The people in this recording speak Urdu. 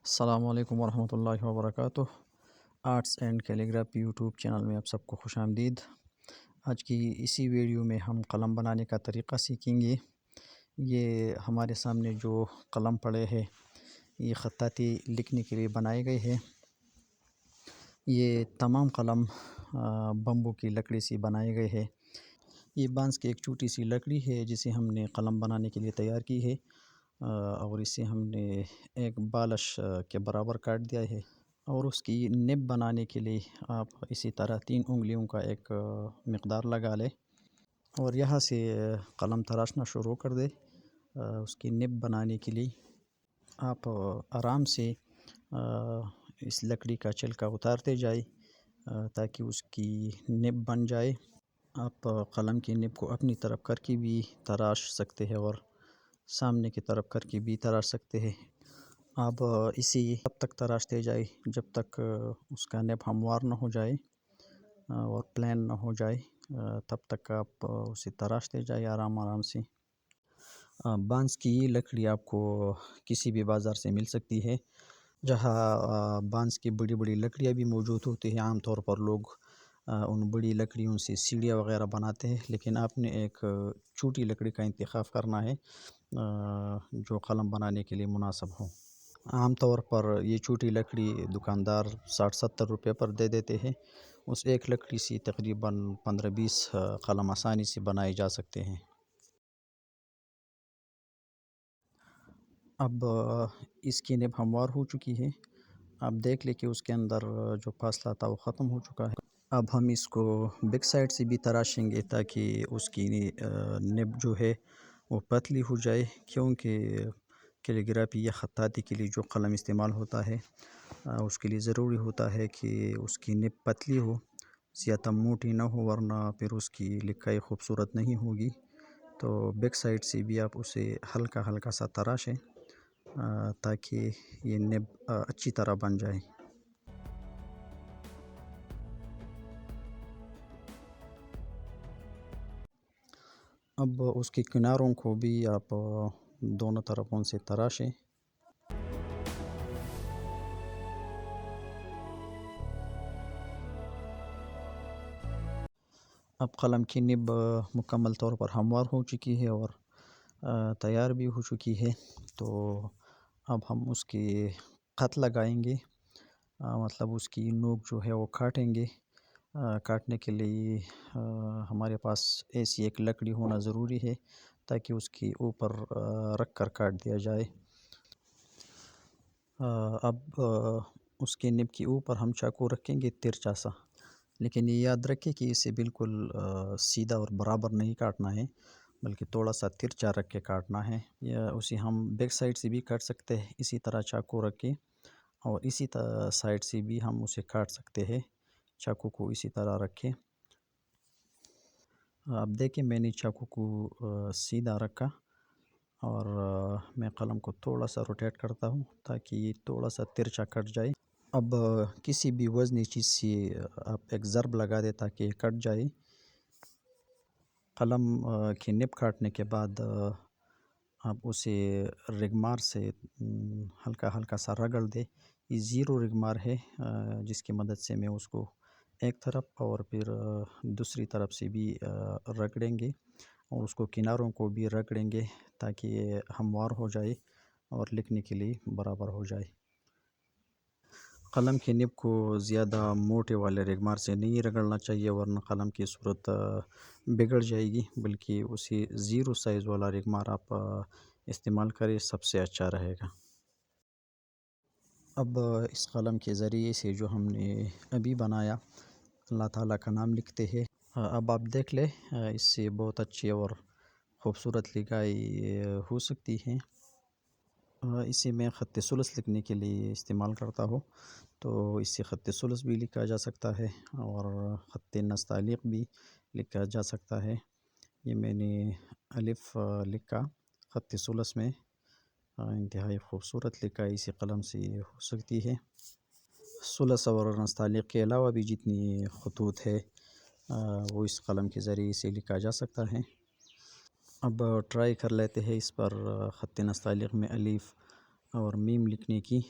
السلام علیکم ورحمۃ اللہ وبرکاتہ۔ Arts and calligraphy YouTube channel میں آپ سب کو خوش آمدید۔ آج کی اسی ویڈیو میں ہم قلم بنانے کا طریقہ سیکھیں گے۔ یہ ہمارے سامنے جو قلم پڑے ہیں یہ خطاطی لکھنے کے لیے بنائے گئے ہیں۔ یہ تمام قلم بمبو کی لکڑی سے بنائے گئے ہیں۔ یہ بانس کی ایک چھوٹی سی لکڑی ہے جسے ہم نے قلم بنانے کے لیے تیار کی ہے، اور اسے ہم نے ایک بالش کے برابر کاٹ دیا ہے، اور اس کی نب بنانے کے لیے آپ اسی طرح 3 انگلیوں کا ایک مقدار لگا لیں اور یہاں سے قلم تراشنا شروع کر دے۔ اس کی نب بنانے کے لیے آپ آرام سے اس لکڑی کا چھلکا اتارتے جائے تاکہ اس کی نب بن جائے۔ آپ قلم کی نب کو اپنی طرف کر کے بھی تراش سکتے ہیں اور سامنے کی طرف کر کے بھی تراش سکتے ہیں۔ آپ اسی تب تک تراشتے جائے جب تک اس کا نب ہموار نہ ہو جائے اور پلین نہ ہو جائے، تب تک آپ اسے تراشتے جائے آرام سے۔ بانس کی یہ لکڑی آپ کو کسی بھی بازار سے مل سکتی ہے، جہاں بانس کی بڑی بڑی لکڑیاں بھی موجود ہوتی ہیں۔ عام طور پر لوگ ان بڑی لکڑیوں سے سیڑھیاں وغیرہ بناتے ہیں، لیکن آپ نے ایک چھوٹی لکڑی کا انتخاب کرنا ہے جو قلم بنانے کے لیے مناسب ہو۔ عام طور پر یہ چھوٹی لکڑی دکاندار 60-70 روپے پر دے دیتے ہیں۔ اس ایک لکڑی سے تقریباً 15-20 قلم آسانی سے بنائے جا سکتے ہیں۔ اب اس کی نب ہموار ہو چکی ہے، آپ دیکھ لیں کہ اس کے اندر جو فاصلہ تھا وہ ختم ہو چکا ہے۔ اب ہم اس کو بیک سائڈ سے بھی تراشیں گے تاکہ اس کی نب جو ہے وہ پتلی ہو جائے، کیونکہ کیلیگرافی یا خطاطی کے لیے جو قلم استعمال ہوتا ہے اس کے لیے ضروری ہوتا ہے کہ اس کی نب پتلی ہو، زیادہ موٹی نہ ہو، ورنہ پھر اس کی لکھائی خوبصورت نہیں ہوگی۔ تو بیک سائڈ سے بھی آپ اسے ہلکا سا تراشیں تاکہ یہ نب اچھی طرح بن جائے۔ اب اس کے کناروں کو بھی آپ دونوں طرفوں سے تراشیں۔ اب قلم کی نب مکمل طور پر ہموار ہو چکی ہے اور تیار بھی ہو چکی ہے، تو اب ہم اس کے خط لگائیں گے، مطلب اس کی نوک جو ہے وہ کاٹیں گے۔ کاٹنے کے لیے ہمارے پاس ایسی ایک لکڑی ہونا ضروری ہے تاکہ اس کے اوپر رکھ کر کاٹ دیا جائے۔ اب اس کے نب کے اوپر ہم چاقو رکھیں گے ترچھا سا، لیکن یہ یاد رکھیں کہ اسے بالکل سیدھا اور برابر نہیں کاٹنا ہے، بلکہ تھوڑا سا ترچھا رکھ کے کاٹنا ہے۔ یا اسے ہم بیک سائڈ سے بھی کاٹ سکتے ہیں اسی طرح چاقو رکھ کے، اور اسی سائڈ سے بھی ہم اسے کاٹ سکتے ہیں چاقو کو اسی طرح رکھے۔ آپ دیکھیں میں نے چاقو کو سیدھا رکھا اور میں قلم کو تھوڑا سا روٹیٹ کرتا ہوں تاکہ یہ تھوڑا سا ترچھا کٹ جائے۔ اب کسی بھی وزنی چیز سے آپ ایک ضرب لگا دیں تاکہ یہ کٹ جائے۔ قلم کی نب کاٹنے کے بعد آپ اسے رگمار سے ہلکا سا رگڑ دیں۔ یہ 0 رگمار ہے جس کی مدد سے میں اس کو ایک طرف اور پھر دوسری طرف سے بھی رگڑیں گے، اور اس کو کناروں کو بھی رگڑیں گے تاکہ یہ ہموار ہو جائے اور لکھنے کے لیے برابر ہو جائے۔ قلم کی نب کو زیادہ موٹے والے رگمار سے نہیں رگڑنا چاہیے، ورنہ قلم کی صورت بگڑ جائے گی، بلکہ اسی 0 سائز والا رگمار آپ استعمال کریں، سب سے اچھا رہے گا۔ اب اس قلم کے ذریعے سے جو ہم نے ابھی بنایا، اللہ تعالیٰ کا نام لکھتے ہیں۔ اب آپ دیکھ لیں اس سے بہت اچھی اور خوبصورت لکھائی ہو سکتی ہے۔ اسے میں خط ثلث لکھنے کے لیے استعمال کرتا ہوں، تو اس سے خط ثلث بھی لکھا جا سکتا ہے اور خط نستعلیق بھی لکھا جا سکتا ہے۔ یہ میں نے الف لکھا خط ثلث میں، انتہائی خوبصورت لکھائی اسی قلم سے ہو سکتی ہے۔ ثلث اور نستعلیق کے علاوہ بھی جتنی خطوط ہے وہ اس قلم کے ذریعے سے لکھا جا سکتا ہے۔ اب ٹرائی کر لیتے ہیں اس پر خط نستعلیق میں الف اور میم لکھنے کی،